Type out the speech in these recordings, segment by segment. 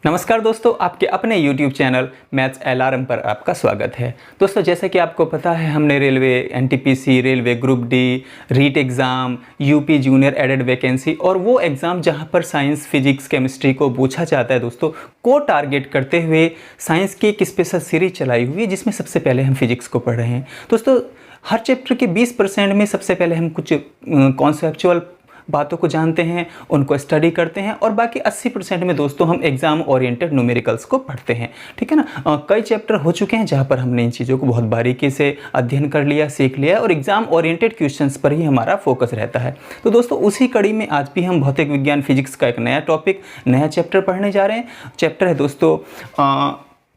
नमस्कार दोस्तों, आपके अपने YouTube चैनल मैथ्स अलार्म पर आपका स्वागत है। दोस्तों, जैसे कि आपको पता है, हमने railway, NTPC, railway group D, REET exam, UP junior aided vacancy और वो एग्ज़ाम जहां पर साइंस, फिजिक्स, केमिस्ट्री को पूछा जाता है दोस्तों, को टारगेट करते हुए साइंस की एक स्पेशल सीरीज चलाई हुई है जिसमें सबसे पहले हम फिजिक्स को पढ़ रहे हैं। दोस्तों, हर चैप्टर के 20% में सबसे पहले हम कुछ कॉन्सेप्चुअल बातों को जानते हैं, उनको स्टडी करते हैं और बाकी 80% में दोस्तों हम एग्जाम ओरिएंटेड न्यूमेरिकल्स को पढ़ते हैं। ठीक है ना। कई चैप्टर हो चुके हैं जहां पर हमने इन चीज़ों को बहुत बारीकी से अध्ययन कर लिया, सीख लिया और एग्जाम ओरिएंटेड क्वेश्चंस पर ही हमारा फोकस रहता है। तो दोस्तों, उसी कड़ी में आज भी हम भौतिक विज्ञान फिजिक्स का एक नया टॉपिक, नया चैप्टर पढ़ने जा रहे हैं। चैप्टर है दोस्तों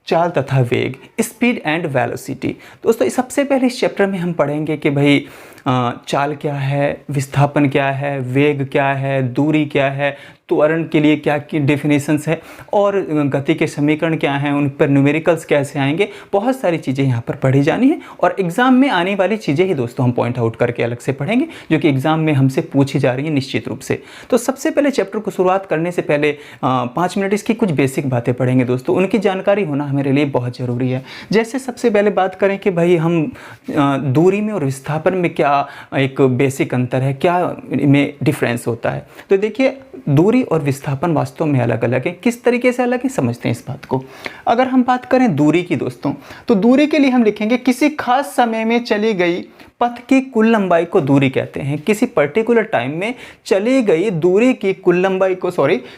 चाल तथा वेग, स्पीड एंड वेलोसिटी। दोस्तों, सबसे पहले इस चैप्टर में हम पढ़ेंगे कि भाई चाल क्या है, विस्थापन क्या है, वेग क्या है, दूरी क्या है, त्वरण के लिए क्या की डेफिनेशंस है और गति के समीकरण क्या हैं, उन पर न्यूमेरिकल्स कैसे आएंगे। बहुत सारी चीज़ें यहाँ पर पढ़ी जानी है और एग्ज़ाम में आने वाली चीज़ें ही दोस्तों हम पॉइंट आउट करके अलग से पढ़ेंगे, जो कि एग्ज़ाम में हमसे पूछी जा रही है निश्चित रूप से। तो सबसे पहले चैप्टर को शुरुआत करने से पहले 5 मिनट इसकी कुछ बेसिक बातें पढ़ेंगे दोस्तों। उनकी जानकारी होना हमारे लिए बहुत ज़रूरी है। जैसे सबसे पहले बात करें कि भाई हम दूरी में और विस्थापन में क्या एक बेसिक अंतर है, क्या में डिफरेंस होता है। तो देखिए, दूरी और विस्थापन वास्तव में अलग अलग है। किस तरीके से अलग है, समझते हैं इस बात को। अगर हम बात करें दूरी की दोस्तों, तो दूरी के लिए हम लिखेंगे किसी खास समय में चली गई पथ की कुल लंबाई को दूरी कहते हैं। किसी पर्टिकुलर टाइम में चली गई दूरी की कुल लंबाई को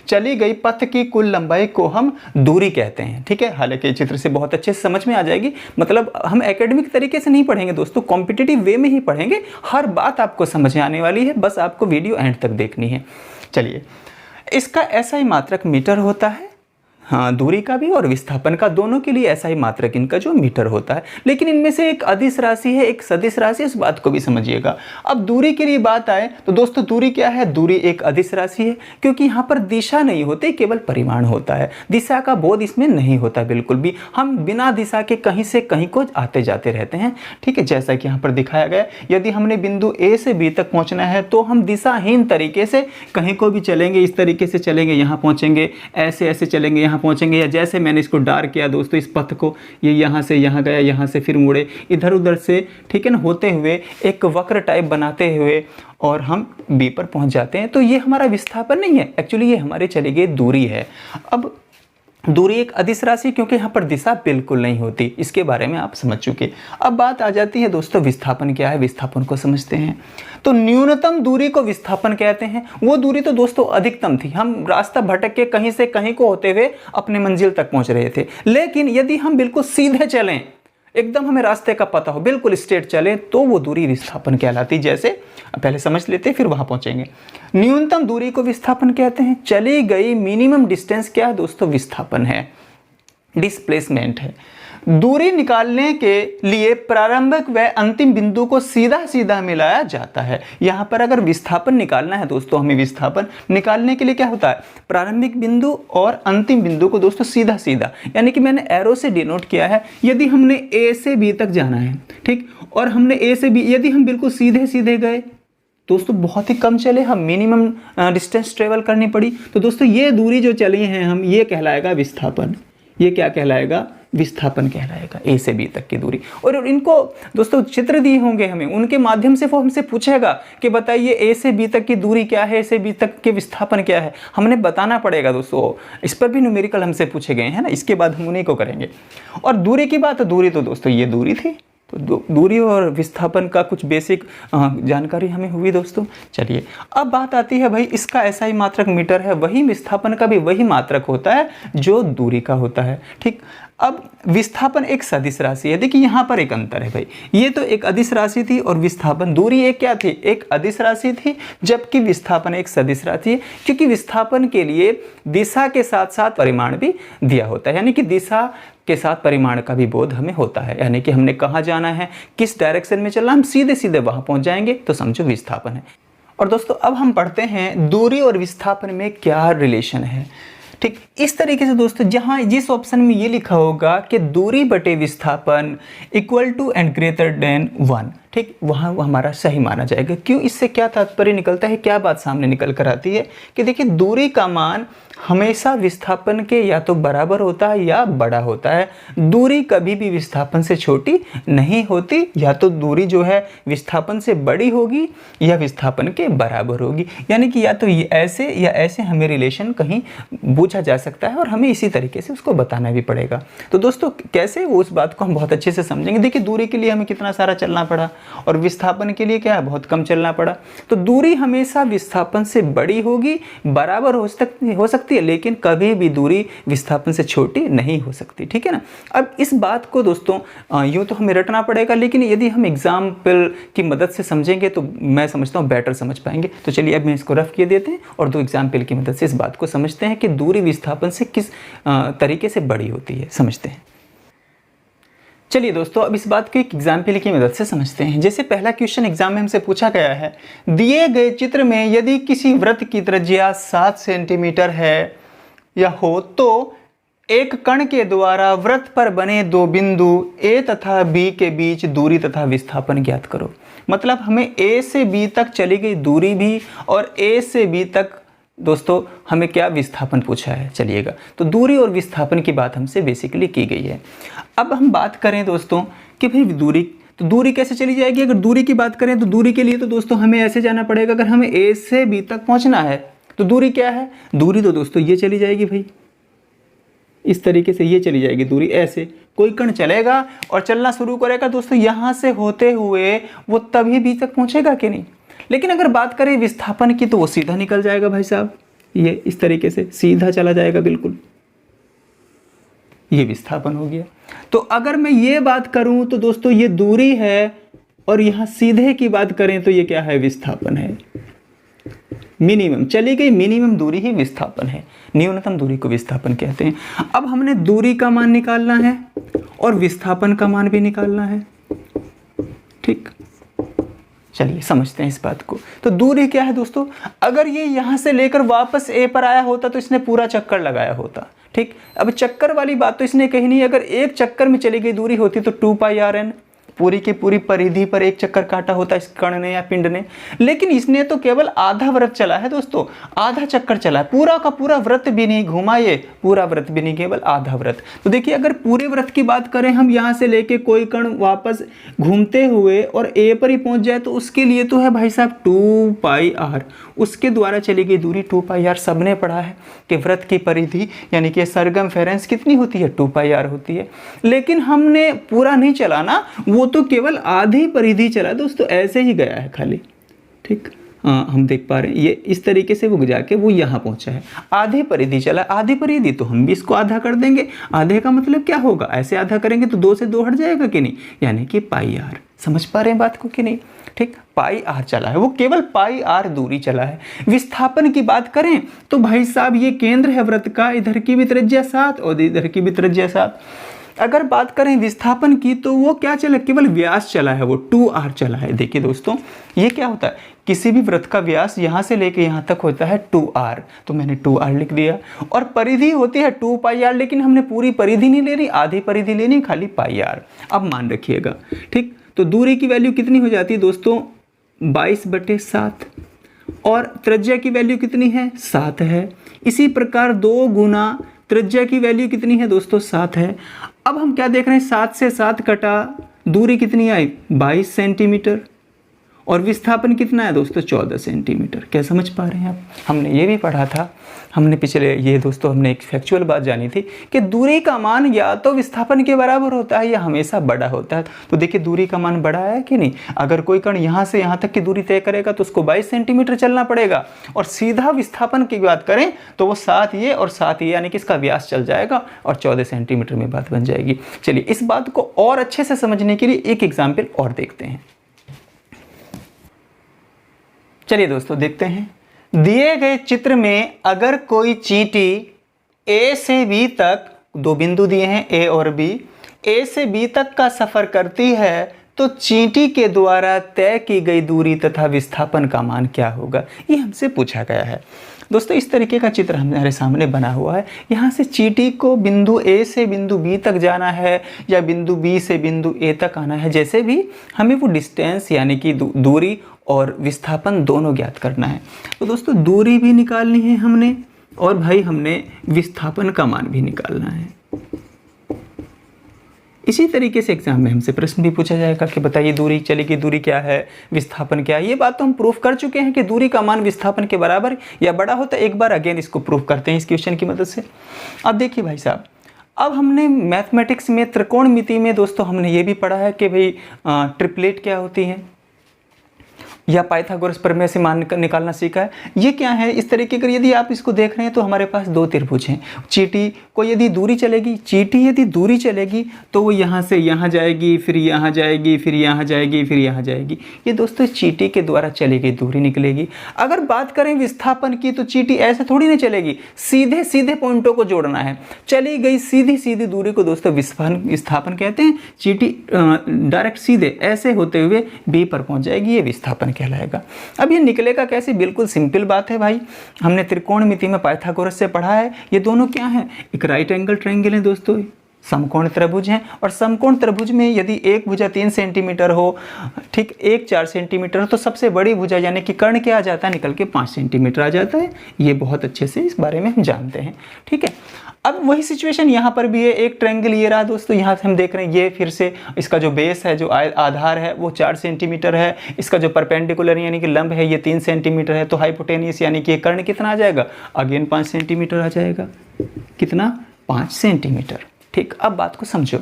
चली गई पथ की कुल लंबाई को हम दूरी कहते हैं। ठीक है। हालांकि चित्र से बहुत अच्छे से समझ में आ जाएगी। मतलब हम एकेडमिक तरीके से नहीं पढ़ेंगे दोस्तों, कॉम्पिटिटिव वे में ही पढ़ेंगे। हर बात आपको समझ में आने वाली है, बस आपको वीडियो एंड तक देखनी है। चलिए, इसका SI मात्रक मीटर होता है। हाँ, दूरी का भी और विस्थापन का, दोनों के लिए SI मात्रक इनका जो मीटर होता है। लेकिन इनमें से एक अदिश राशि है, एक सदिश राशि, इस बात को भी समझिएगा। अब दूरी के लिए बात आए तो दोस्तों, दूरी क्या है? दूरी एक अदिश राशि है, क्योंकि यहाँ पर दिशा नहीं होती, केवल परिमाण होता है। दिशा का बोध इसमें नहीं होता बिल्कुल भी। हम बिना दिशा के कहीं से कहीं को आते जाते रहते हैं। ठीक है। जैसा कि यहाँ पर दिखाया गया, यदि हमने बिंदु A से B तक पहुँचना है तो हम दिशाहीन तरीके से कहीं को भी चलेंगे, इस तरीके से चलेंगे, यहाँ पहुँचेंगे, ऐसे ऐसे चलेंगे, यहाँ पहुंचेंगे। या जैसे मैंने इसको डार्क किया दोस्तों, इस पथ को, ये यहाँ से यहाँ गया, यहाँ से फिर मुड़े, इधर उधर से, ठीक है ना, होते हुए एक वक्र टाइप बनाते हुए और हम B पर पहुंच जाते हैं। तो ये हमारा विस्थापन नहीं है, एक्चुअली ये हमारे चली गई दूरी है। अब दूरी एक अदिश राशि, क्योंकि यहाँ पर दिशा बिल्कुल नहीं होती, इसके बारे में आप समझ चुके। अब बात आ जाती है दोस्तों, विस्थापन क्या है, विस्थापन को समझते हैं। तो न्यूनतम दूरी को विस्थापन कहते हैं। वो दूरी तो दोस्तों अधिकतम थी, हम रास्ता भटक के कहीं से कहीं को होते हुए अपने मंजिल तक पहुंच रहे थे। लेकिन यदि हम बिल्कुल सीधे चलें, एकदम हमें रास्ते का पता हो, बिल्कुल स्ट्रेट चले, तो वो दूरी विस्थापन कहलाती। जैसे पहले समझ लेते, फिर वहां पहुंचेंगे। न्यूनतम दूरी को विस्थापन कहते हैं। चली गई मिनिमम डिस्टेंस क्या है दोस्तों? विस्थापन है, डिस्प्लेसमेंट है। दूरी निकालने के लिए प्रारंभिक व अंतिम बिंदु को सीधा सीधा मिलाया जाता है। यहां पर अगर विस्थापन निकालना है दोस्तों, हमें विस्थापन निकालने के लिए क्या होता है? प्रारंभिक बिंदु और अंतिम बिंदु को दोस्तों सीधा सीधा, यानी कि मैंने एरो से डिनोट किया है। यदि हमने A से B तक जाना है, ठीक, और हमने A से B, यदि हम बिल्कुल सीधे सीधे गए दोस्तों, बहुत ही कम चले, हम मिनिमम डिस्टेंस ट्रेवल करनी पड़ी, तो दोस्तों ये दूरी जो चली है हम, ये कहलाएगा विस्थापन। ये क्या कहलाएगा? विस्थापन कहलाएगा, A से B तक की दूरी। और इनको दोस्तों चित्र दिए होंगे हमें, उनके माध्यम से वो हमसे पूछेगा कि बताइए A से B तक की दूरी क्या है, A से B तक के विस्थापन क्या है। हमने बताना पड़ेगा दोस्तों, इस पर भी न्यूमेरिकल हमसे पूछे गए हैं ना, इसके बाद हम उन्हीं को करेंगे। और दूरी की बात, दूरी तो दोस्तों ये दूरी थी। तो दूरी और विस्थापन का कुछ बेसिक जानकारी हमें हुई दोस्तों। चलिए, अब बात आती है भाई, इसका SI मात्रक मीटर है, वही विस्थापन का भी वही मात्रक होता है जो दूरी का होता है। ठीक। अब विस्थापन एक सदिश राशि है। देखिए, यहाँ पर एक अंतर है भाई, ये तो एक अदिश राशि थी और विस्थापन, दूरी एक क्या थी? एक अदिश राशि थी, जबकि विस्थापन एक सदिश राशि है। क्योंकि विस्थापन के लिए दिशा के साथ साथ परिमाण भी दिया होता है, यानी कि दिशा के साथ परिमाण का भी बोध हमें होता है, यानी कि हमने कहाँ जाना है, किस डायरेक्शन में चलना, हम सीधे सीधे वहां पहुंच जाएंगे, तो समझो विस्थापन है। और दोस्तों, अब हम पढ़ते हैं दूरी और विस्थापन में क्या रिलेशन है। ठीक, इस तरीके से दोस्तों, जहां जिस ऑप्शन में ये लिखा होगा कि दूरी बटे विस्थापन equal to and greater than 1, ठीक, वहाँ वो हमारा सही माना जाएगा। क्यों? इससे क्या तात्पर्य निकलता है, क्या बात सामने निकल कर आती है कि देखिए दूरी का मान हमेशा विस्थापन के या तो बराबर होता है या बड़ा होता है। दूरी कभी भी विस्थापन से छोटी नहीं होती, या तो दूरी जो है विस्थापन से बड़ी होगी या विस्थापन के बराबर होगी। यानी कि या तो ये ऐसे या ऐसे हमें रिलेशन कहीं पूछा जा सकता है और हमें इसी तरीके से उसको बताना भी पड़ेगा। तो दोस्तों कैसे वो उस बात को हम बहुत अच्छे से समझेंगे। देखिए दूरी के लिए हमें कितना सारा चलना पड़ा और विस्थापन के लिए क्या है, बहुत कम चलना पड़ा। तो दूरी हमेशा विस्थापन से बड़ी होगी, बराबर हो सकती है, लेकिन कभी भी दूरी विस्थापन से छोटी नहीं हो सकती। ठीक है ना। अब इस बात को दोस्तों यूँ तो हमें रटना पड़ेगा, लेकिन यदि हम एग्जाम्पल की मदद से समझेंगे तो मैं समझता हूँ बेटर समझ पाएंगे। तो चलिए अब मैं इसको रफ किए देते हैं और दो एग्जाम्पल की मदद से इस बात को समझते हैं कि दूरी विस्थापन से किस तरीके से बड़ी होती है, समझते हैं। चलिए दोस्तों अब इस बात को एक एग्जाम्पल की मदद से समझते हैं। जैसे पहला क्वेश्चन एग्जाम में हमसे पूछा गया है, दिए गए चित्र में यदि किसी वृत्त की त्रिज्या 7 सेंटीमीटर है या हो तो एक कण के द्वारा वृत्त पर बने दो बिंदु A तथा B के बीच दूरी तथा विस्थापन ज्ञात करो। मतलब हमें A से B तक चली गई दूरी भी और A से B तक दोस्तों हमें क्या विस्थापन पूछा है। चलिएगा तो दूरी और विस्थापन की बात हमसे बेसिकली की गई है। अब हम बात करें दोस्तों कि भाई दूरी, तो दूरी कैसे चली जाएगी। अगर दूरी की बात करें तो दूरी के लिए तो दोस्तों हमें ऐसे जाना पड़ेगा। अगर हमें A से B तक पहुंचना है तो दूरी क्या है, दूरी तो दोस्तों ये चली जाएगी भाई, इस तरीके से ये चली जाएगी दूरी। ऐसे कोई कण चलेगा और चलना शुरू करेगा दोस्तों, यहाँ से होते हुए वो तभी B तक पहुंचेगा कि नहीं। लेकिन अगर बात करें विस्थापन की तो वो सीधा निकल जाएगा भाई साहब, ये इस तरीके से सीधा चला जाएगा बिल्कुल, ये विस्थापन हो गया। तो अगर मैं ये बात करूं तो दोस्तों ये दूरी है और यहां सीधे की बात करें तो ये क्या है, विस्थापन है। मिनिमम चली गई, मिनिमम दूरी ही विस्थापन है, न्यूनतम दूरी को विस्थापन कहते हैं। अब हमने दूरी का मान निकालना है और विस्थापन का मान भी निकालना है। ठीक, चलिए समझते हैं इस बात को। तो दूरी क्या है दोस्तों, अगर ये यहाँ से लेकर वापस A पर आया होता तो इसने पूरा चक्कर लगाया होता। ठीक, अब चक्कर वाली बात तो इसने कही नहीं। अगर एक चक्कर में चली गई दूरी होती तो 2πrn पूरी की पूरी परिधि पर एक चक्कर काटा होता इस कण ने या पिंड ने। लेकिन इसने तो केवल आधा वृत्त चला है दोस्तों, आधा चक्कर चला है, पूरा का पूरा वृत्त भी नहीं घुमा, ये पूरा वृत्त भी नहीं, केवल आधा वृत्त। तो देखिए अगर पूरे वृत्त की बात करें हम, यहाँ से लेके कोई कण वापस घूमते हुए और A पर ही पहुंच जाए तो उसके लिए तो है भाई साहब 2πr, उसके द्वारा चली गई दूरी 2πr। सबने पढ़ा है कि वृत्त की परिधि यानी कि सरकमफेरेंस कितनी होती है, 2πr होती है। लेकिन हमने पूरा नहीं चला ना, वो तो केवल आधी परिधि चला दोस्तों, ऐसे ही गया है खाली। ठीक, हम देख पा रहे हैं ये इस तरीके से वो जाके वो यहाँ पहुंचा है, आधी परिधि चला। आधी परिधि तो हम भी इसको आधा कर देंगे। आधे का मतलब क्या होगा, ऐसे आधा करेंगे तो 2 से 2 हट जाएगा कि नहीं, यानी कि πr। समझ पा रहे हैं बात को कि नहीं। ठीक, πr चला है, वो केवल πr दूरी चला है। विस्थापन की बात करें तो भाई साहब ये केंद्र है वृत्त का, इधर की भी त्रिज्या 7 और इधर की भी त्रिज्या 7। अगर बात करें विस्थापन की तो वो क्या चला, केवल व्यास चला है, वो 2r चला है। देखिए दोस्तों ये क्या होता है, किसी भी वृत्त का व्यास यहाँ से लेके यहाँ तक होता है 2r, तो मैंने 2r लिख दिया। और परिधि होती है 2πr, लेकिन हमने पूरी परिधि नहीं लेनी, आधी परिधि लेनी, खाली πr। अब मान रखिएगा। ठीक, तो दूरी की वैल्यू कितनी हो जाती है दोस्तों, 22/7 और त्रिज्या की वैल्यू कितनी है, 7 है। इसी प्रकार 2 गुना त्रिज्या की वैल्यू कितनी है दोस्तों, 7 है। अब हम क्या देख रहे हैं, 7 से 7 कटा, दूरी कितनी आई, 22 सेंटीमीटर और विस्थापन कितना है दोस्तों, 14 सेंटीमीटर। क्या समझ पा रहे हैं आप। हमने ये भी पढ़ा था, हमने पिछले ये दोस्तों हमने एक फैक्चुअल बात जानी थी कि दूरी का मान या तो विस्थापन के बराबर होता है या हमेशा बड़ा होता है। तो देखिए दूरी का मान बड़ा है कि नहीं। अगर कोई कण यहाँ से यहाँ तक की दूरी तय करेगा तो उसको 22 सेंटीमीटर चलना पड़ेगा, और सीधा विस्थापन की बात करें तो वो 7 ये और 7 ये, यानी कि इसका व्यास चल जाएगा और 14 सेंटीमीटर में बात बन जाएगी। चलिए इस बात को और अच्छे से समझने के लिए एक एग्जाम्पल और देखते हैं। चलिए दोस्तों देखते हैं, दिए गए चित्र में अगर कोई चींटी A से B तक, 2 बिंदु दिए हैं A और B, A से B तक का सफ़र करती है तो चींटी के द्वारा तय की गई दूरी तथा विस्थापन का मान क्या होगा, ये हमसे पूछा गया है। दोस्तों इस तरीके का चित्र हमारे सामने बना हुआ है। यहाँ से चींटी को बिंदु ए से बिंदु बी तक जाना है या बिंदु बी से बिंदु ए तक आना है, जैसे भी हमें वो डिस्टेंस यानी कि दूरी और विस्थापन दोनों ज्ञात करना है। तो दोस्तों दूरी भी निकालनी है हमने और भाई हमने विस्थापन का मान भी निकालना है। इसी तरीके से एग्जाम में हमसे प्रश्न भी पूछा जाएगा कि बताइए दूरी चली गई, दूरी क्या है, विस्थापन क्या है। ये बात तो हम प्रूफ कर चुके हैं कि दूरी का मान विस्थापन के बराबर या बड़ा होता है। एक बार अगेन इसको प्रूफ करते हैं इस क्वेश्चन की मदद से। अब देखिए भाई साहब, अब हमने मैथमेटिक्स में त्रिकोणमिति में दोस्तों हमने ये भी पढ़ा है कि भाई ट्रिपलेट क्या होती है या पाइथागोरस प्रमेय से मान निकालना सीखा है। ये क्या है, इस तरीके का यदि आप इसको देख रहे हैं तो हमारे पास दो त्रिभुज हैं। चींटी को यदि दूरी चलेगी, चींटी यदि दूरी चलेगी तो वो यहाँ से यहाँ जाएगी, फिर यहाँ जाएगी, फिर यहाँ जाएगी, फिर यहाँ जाएगी। ये दोस्तों चींटी के द्वारा चली गई दूरी निकलेगी। अगर बात करें विस्थापन की तो चींटी ऐसे थोड़ी नहीं चलेगी, सीधे सीधे पॉइंटों को जोड़ना है। चली गई सीधी सीधी दूरी को दोस्तों विस्थापन कहते हैं। चींटी डायरेक्ट सीधे ऐसे होते हुए बी पर पहुँच जाएगी, ये विस्थापन कहलाएगा। अब ये निकलेगा कैसे, बिल्कुल सिंपल बात है भाई, हमने त्रिकोणमिति में पाइथागोरस से पढ़ा है। ये दोनों क्या है, एक राइट एंगल ट्रायंगल है दोस्तों, समकोण त्रिभुज हैं। और समकोण त्रिभुज में यदि एक भुजा 3 सेंटीमीटर हो, ठीक, एक 4 सेंटीमीटर हो, तो सबसे बड़ी भुजा यानी कि कर्ण क्या आ जाता है, निकल के 5 सेंटीमीटर आ जाता है। ये बहुत अच्छे से इस बारे में हम जानते हैं, ठीक है। अब वही सिचुएशन यहाँ पर भी है। एक ट्रायंगल ये रहा दोस्तों, यहाँ से हम देख रहे हैं ये फिर से इसका जो बेस है, जो आधार है वो 4 सेंटीमीटर है। इसका जो परपेंडिकुलर यानी कि लंब है ये 3 सेंटीमीटर है। तो हाइपोटेनियस यानी कि कर्ण कितना आ जाएगा, अगेन 5 सेंटीमीटर आ जाएगा। कितना, 5 सेंटीमीटर। ठीक, अब बात को समझो।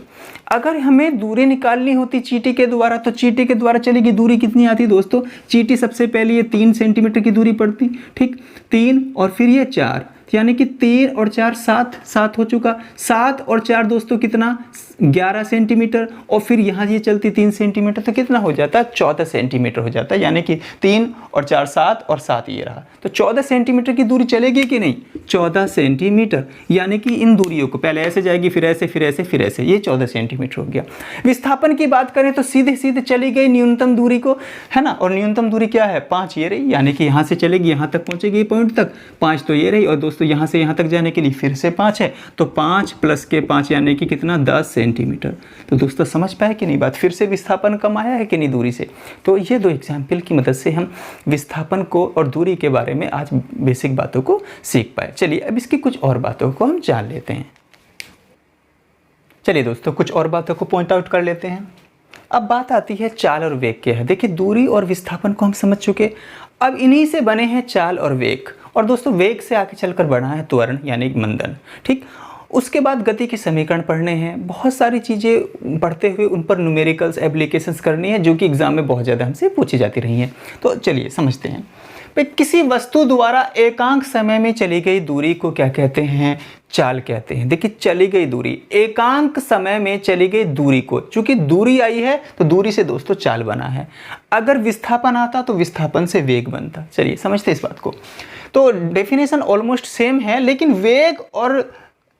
अगर हमें दूरी निकालनी होती चींटी के द्वारा तो चींटी के द्वारा चलेगी दूरी कितनी आती दोस्तों, चींटी सबसे पहले ये 3 सेंटीमीटर की दूरी पड़ती, ठीक, 3 और फिर ये 4, यानी कि 3 और 4 7 हो चुका। 7 और 4 दोस्तों कितना, 11 सेंटीमीटर। और फिर यहाँ ये चलती 3 सेंटीमीटर तो कितना हो जाता है, 14 सेंटीमीटर हो जाता है। यानी कि 3 और 4 7 और 7 ये रहा, तो 14 सेंटीमीटर की दूरी चलेगी कि नहीं, 14 सेंटीमीटर। यानी कि इन दूरियों को पहले ऐसे जाएगी, फिर ऐसे, फिर ऐसे, फिर ऐसे, ये 14 सेंटीमीटर हो गया। विस्थापन की बात करें तो सीधे सीधे चली गई न्यूनतम दूरी को, है ना। और न्यूनतम दूरी क्या है, 5 ये रही, यानी कि यहाँ से चलेगी यहाँ तक पहुँचेगी पॉइंट तक, 5 तो ये रही। और दोस्तों यहाँ से यहाँ तक जाने के लिए फिर से 5 है, तो 5 प्लस के 5 यानी कि कितना, 10 सेंटीमीटर। तो दोस्तों समझ पाए कि नहीं बात, फिर से विस्थापन कम आया है कि नहीं दूरी से। तो ये दो एग्जाम्पल की मदद से हम विस्थापन को और दूरी के बारे में आज बेसिक बातों को सीख पाए। चलिए अब इसकी कुछ और बातों को हम जान लेते हैं। चलिए दोस्तों कुछ और बातों को पॉइंट आउट कर लेते हैं। अब बात आती है चाल और वेग क्या है। देखिए दूरी और विस्थापन को हम समझ चुके, अब इन्हीं से बने हैं चाल और वेग। और दोस्तों वेग से आगे चलकर बना है त्वरण यानी मंदन, ठीक। उसके बाद गति के समीकरण पढ़ने हैं, बहुत सारी चीज़ें पढ़ते हुए उन पर न्यूमेरिकल्स एप्लीकेशंस करनी है जो कि एग्जाम में बहुत ज़्यादा हमसे पूछी जाती रही हैं। तो चलिए समझते हैं। किसी वस्तु द्वारा एकांक समय में चली गई दूरी को क्या कहते हैं, चाल कहते हैं। देखिए चली गई दूरी, एकांक समय में चली गई दूरी को, चूंकि दूरी आई है तो दूरी से दोस्तों चाल बना है। अगर विस्थापन आता तो विस्थापन से वेग बनता। चलिए समझते हैं इस बात को। तो डेफिनेशन ऑलमोस्ट सेम है, लेकिन वेग और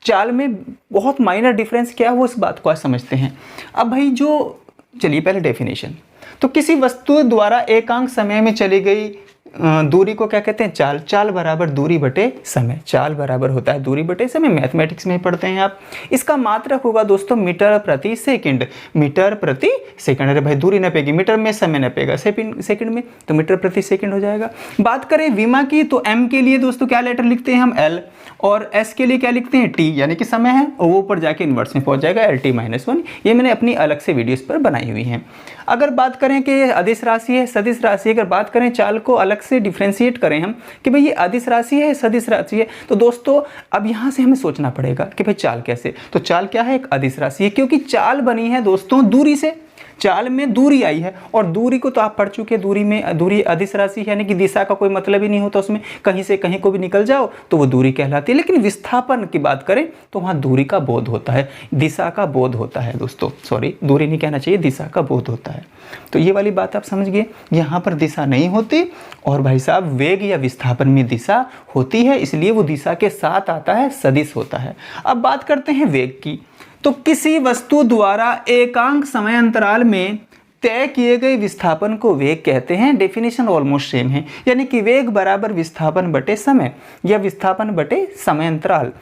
चाल में बहुत माइनर डिफरेंस क्या है वो इस बात को आज समझते हैं। अब भाई जो, चलिए पहले डेफिनेशन। तो किसी वस्तु द्वारा एकांक समय में चली गई दूरी को क्या कहते हैं, चाल। चाल बराबर दूरी बटे समय, चाल बराबर होता है दूरी बटे समय। मैथमेटिक्स में पढ़ते हैं आप। इसका मात्रक होगा दोस्तों मीटर प्रति सेकंड, मीटर प्रति सेकंड। अरे भाई दूरी नपेगी, मीटर में समय नपेगा सेकंड में, तो मीटर प्रति सेकंड हो जाएगा। बात करें विमा की तो एम के लिए दोस्तों क्या लेटर लिखते हैं हम, एल, और एस के लिए क्या लिखते हैं, टी, यानी कि समय है, और वो ऊपर जाके इन्वर्स में पहुंच जाएगा, एल टी माइनस 1। ये मैंने अपनी अलग से वीडियोस पर बनाई हुई हैं। अगर बात करें कि अदिश राशि है सदिश राशि, अगर बात करें चाल को अलग से डिफ्रेंशिएट करें हम कि भाई ये अदिश राशि है सदिश राशि है, तो दोस्तों अब यहाँ से हमें सोचना पड़ेगा कि भाई चाल कैसे। तो चाल क्या है, एक अदिश राशि है, क्योंकि चाल बनी है दोस्तों दूरी से। चाल में दूरी आई है, और दूरी को तो आप पढ़ चुके, दूरी में दूरी अदिश राशि यानी कि दिशा का कोई मतलब ही नहीं होता उसमें, कहीं से कहीं को भी निकल जाओ तो वो दूरी कहलाती है। लेकिन विस्थापन की बात करें तो वहाँ दूरी का बोध होता है, दिशा का बोध होता है दोस्तों, सॉरी दूरी नहीं कहना चाहिए, दिशा का बोध होता है। तो ये वाली बात आप समझ गए, यहाँ पर दिशा नहीं होती, और भाई साहब वेग या विस्थापन में दिशा होती है, इसलिए वो दिशा के साथ आता है, सदिश होता है। अब बात करते हैं वेग की। तो किसी वस्तु द्वारा एकांक समय अंतराल में तय किए गए विस्थापन को वेग कहते हैं। डेफिनेशन ऑलमोस्ट सेम है, यानी कि वेग बराबर विस्थापन बटे समय या विस्थापन बटे समय अंतराल।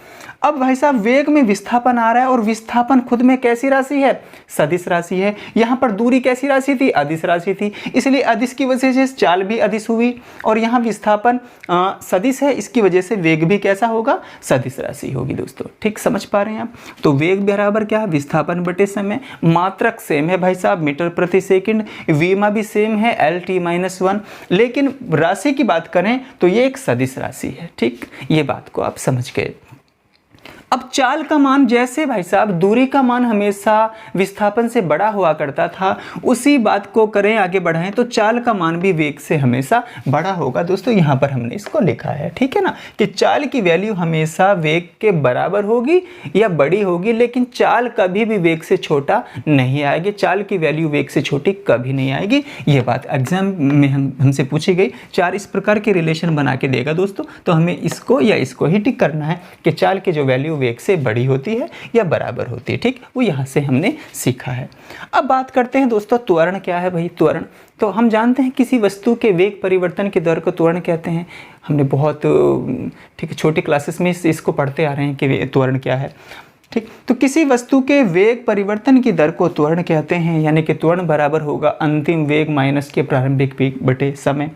अब भाई साहब वेग में विस्थापन आ रहा है और विस्थापन खुद में कैसी राशि है? सदिश राशि है। यहाँ पर दूरी कैसी राशि थी? अदिश राशि थी, इसलिए अदिश की वजह से चाल भी अदिश हुई और यहाँ विस्थापन सदिश है, इसकी वजह से वेग भी कैसा होगा? सदिश राशि होगी दोस्तों। ठीक समझ पा रहे हैं आप? तो वेग बराबर क्या? विस्थापन बटे समय। मात्रक सेम है भाई साहब, मीटर प्रति सेकंड। वीमा भी सेम है, LT-1, लेकिन राशि की बात करें तो ये एक सदिश राशि है। ठीक, ये बात को आप समझ गए। अब चाल का मान, जैसे भाई साहब दूरी का मान हमेशा विस्थापन से बड़ा हुआ करता था, उसी बात को करें आगे बढ़ाएं तो चाल का मान भी वेग से हमेशा बड़ा होगा। दोस्तों यहाँ पर हमने इसको लिखा है, ठीक है ना, कि चाल की वैल्यू हमेशा वेग के बराबर होगी या बड़ी होगी, लेकिन चाल कभी भी वेग से छोटा नहीं आएगी। चाल की वैल्यू वेग से छोटी कभी नहीं आएगी। ये बात एग्जाम में हमसे पूछी गई। 4 इस प्रकार के रिलेशन बना के देगा दोस्तों, तो हमें इसको या इसको ही टिक करना है कि चाल की जो वैल्यू वेग से बड़ी होती है या बराबर होती है। ठीक, वो यहाँ से हमने सीखा है। अब बात करते हैं दोस्तों त्वरण क्या है भाई? त्वरण तो हम जानते हैं किसी वस्तु के वेग परिवर्तन की दर को त्वरण कहते हैं। हमने बहुत ठीक है छोटी क्लासेस में इसको पढ़ते आ रहे हैं कि त्वरण क्या है। ठीक, तो किसी वस्तु के वेग परिवर्तन की दर को त्वरण कहते हैं, यानी कि त्वरण बराबर होगा अंतिम वेग माइनस के प्रारंभिक वेग बटे समय।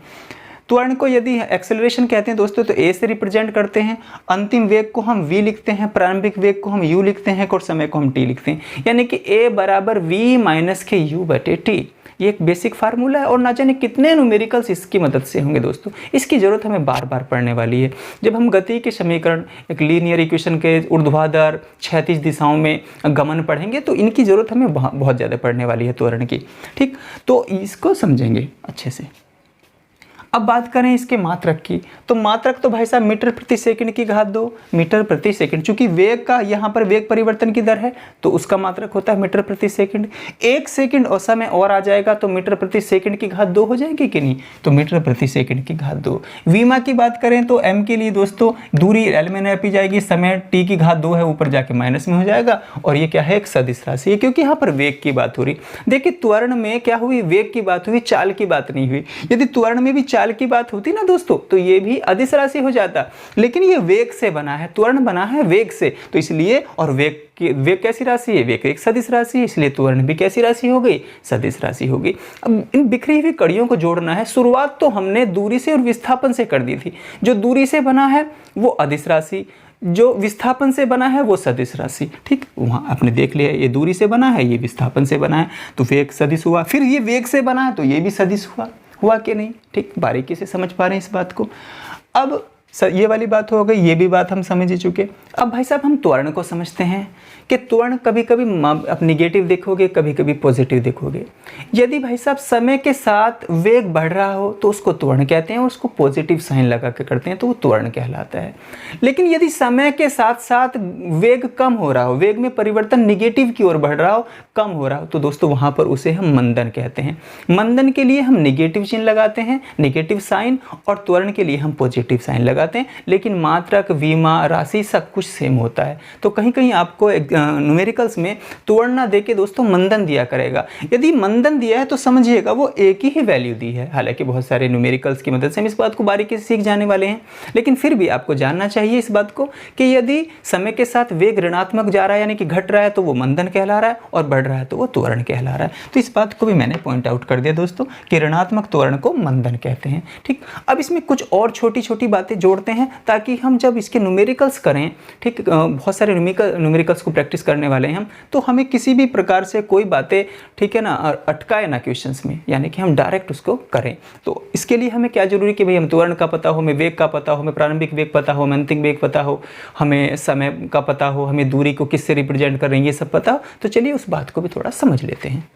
त्वरण को यदि एक्सेलरेशन कहते हैं दोस्तों तो ए से रिप्रेजेंट करते हैं, अंतिम वेग को हम v लिखते हैं, प्रारंभिक वेग को हम u लिखते हैं और समय को हम t लिखते हैं, यानी कि a बराबर v माइनस के u बटे t। ये एक बेसिक फार्मूला है और ना जाने कितने न्यूमेरिकल्स इसकी मदद से होंगे दोस्तों। इसकी ज़रूरत हमें बार बार पढ़ने वाली है। जब हम गति के समीकरण, एक लीनियर इक्वेशन के ऊर्ध्वाधर क्षैतिज दिशाओं में गमन पढ़ेंगे तो इनकी ज़रूरत हमें बहुत ज़्यादा पढ़ने वाली है त्वरण की। ठीक, तो इसको समझेंगे अच्छे से। अब बात करें इसके मात्रक की, तो मात्रक तो भाई साहब मीटर प्रति सेकंड की घात 2 मीटर प्रति सेकंड, चूंकि वेग का यहाँ पर वेग परिवर्तन की दर है तो उसका मात्रक होता है मीटर प्रति सेकंड। 1 सेकंड और समय और आ जाएगा तो मीटर प्रति सेकंड की घात 2 हो जाएगी कि नहीं? तो मीटर प्रति सेकंड की घात 2। वीमा की बात करें तो m के लिए दोस्तों दूरी l में नापी जाएगी, समय t की घात 2 है, ऊपर जाके माइनस में हो जाएगा और ये क्या है? एक सदिश राशि है, क्योंकि यहाँ पर वेग की बात हो रही। देखिए त्वरण में क्या हुई? वेग की बात हुई, चाल की बात नहीं हुई। यदि त्वरण में भी चाल की बात होती ना दोस्तों तो ये भी अदिश राशि हो जाता, लेकिन ये वेग से बना है, त्वरण बना है वेग से, तो इसलिए और वेग कैसी राशि है? वेग एक सदिश राशि है, इसलिए त्वरण भी कैसी राशि हो गई? सदिश राशि हो गई। अब इन बिखरी हुई कड़ियों को जोड़ना है। शुरुआत तो हमने दूरी से और विस्थापन से कर दी थी। जो दूरी से बना है वो अदिश राशि, जो विस्थापन से बना है वो सदिश राशि। ठीक, वहाँ आपने देख लिया, ये दूरी से बना है, ये विस्थापन से बना है, तो वेग सदिश हुआ। फिर ये वेग से बना है तो ये भी सदिश हुआ कि नहीं? ठीक, बारीकी से समझ पा रहे हैं इस बात को। अब ये वाली बात हो गई, ये भी बात हम समझ ही चुके। अब भाई साहब हम त्वरण को समझते हैं कि त्वरण कभी कभी आप निगेटिव देखोगे, कभी कभी पॉजिटिव देखोगे। यदि भाई साहब समय के साथ वेग बढ़ रहा हो तो उसको त्वरण कहते हैं, उसको पॉजिटिव साइन लगा के करते हैं तो वो त्वरण कहलाता है। लेकिन यदि समय के साथ साथ वेग कम हो रहा हो, वेग में परिवर्तन निगेटिव की ओर बढ़ रहा हो, कम हो रहा हो, तो दोस्तों वहाँ पर उसे हम मंदन कहते हैं। मंदन के लिए हम निगेटिव चिन्ह लगाते हैं, निगेटिव साइन, और त्वरण के लिए हम पॉजिटिव साइन लगाते हैं, लेकिन मात्रक, वीमा, राशि सब कुछ सेम होता है। तो कहीं कहीं आपको न्यूमेरिकल्स में त्वरण ना देके दोस्तों मंदन दिया करेगा। यदि मंदन दिया है तो समझिएगा वो एक ही वैल्यू दी है। हालांकि बहुत सारे न्यूमेरिकल्स की मदद से हम इस बात को बारीकी से सीख जाने वाले हैं, लेकिन फिर भी आपको जानना चाहिए इस बात को कि यदि समय के साथ वेग ऋणात्मक जा रहा है, यानी कि घट रहा है, तो वो मंदन कहला रहा है, और बढ़ रहा है तो वो त्वरण कहला रहा है। तो इस बात को भी मैंने पॉइंट आउट कर दिया दोस्तों कि ऋणात्मक त्वरण को मंदन कहते हैं। ठीक, अब इसमें कुछ और छोटी छोटी बातें जोड़ते हैं ताकि हम जब इसके न्यूमेरिकल्स करें, ठीक, बहुत सारे न्यूमेरिकल्स को प्रैक्टिस करने वाले हैं हम, तो हमें किसी भी प्रकार से कोई बातें, ठीक है ना, अटकाए ना क्वेश्चंस में, यानी कि हम डायरेक्ट उसको करें। तो इसके लिए हमें क्या जरूरी कि भाई हम त्वरण का पता हो, हमें वेग का पता हो, हमें प्रारंभिक वेग पता हो, हमें अंतिम वेग पता हो, हमें समय का पता हो, हमें दूरी को किससे रिप्रेजेंट कर रहे हैं ये सब पता हो। तो चलिए उस बात को भी थोड़ा समझ लेते हैं।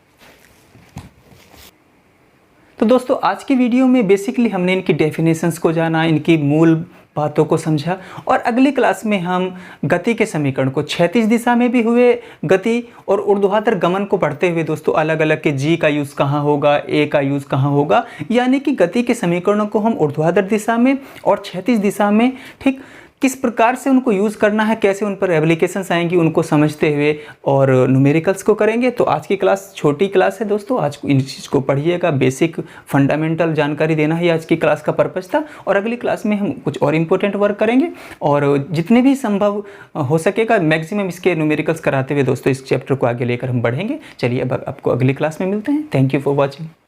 तो दोस्तों आज की वीडियो में बेसिकली हमने इनकी डेफिनेशंस को जाना, इनकी मूल बातों को समझा, और अगली क्लास में हम गति के समीकरण को क्षैतिज दिशा में भी हुए गति और ऊर्ध्वाधर गमन को पढ़ते हुए दोस्तों अलग अलग के जी का यूज़ कहाँ होगा, ए का यूज़ कहाँ होगा, यानी कि गति के समीकरणों को हम ऊर्ध्वाधर दिशा में और क्षैतिज दिशा में, ठीक, किस प्रकार से उनको यूज़ करना है, कैसे उन पर एप्लीकेशंस आएंगी उनको समझते हुए और न्यूमेरिकल्स को करेंगे। तो आज की क्लास छोटी क्लास है दोस्तों, आज इन चीज़ को पढ़िएगा, बेसिक फंडामेंटल जानकारी देना ही आज की क्लास का पर्पज़ था। और अगली क्लास में हम कुछ और इम्पोर्टेंट वर्क करेंगे और जितने भी संभव हो सकेगा मैक्सिमम इसके न्यूमेरिकल्स कराते हुए दोस्तों इस चैप्टर को आगे लेकर हम बढ़ेंगे। चलिए अब आपको अगली क्लास में मिलते हैं। Thank you for watching.